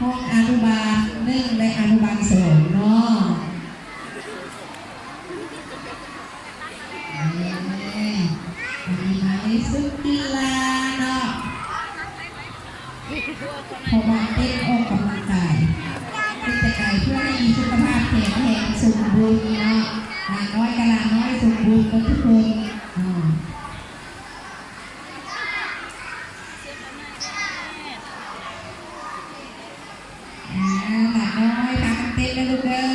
ห้องอนุบาล1และอนุบาล2เนาะอันนี้มาในสุดกีฬาเนาะเพราะว่าเต้นออกกำลังกายเป็นแต่กายเพื่อให้มีสุขภาพแข็งแรงสมบูรณ์เนาะหลานน้อยกับหลานน้อยสมบูรณ์กันทุกคนหลานน้อยพากันเต้นนะลูกเด้อ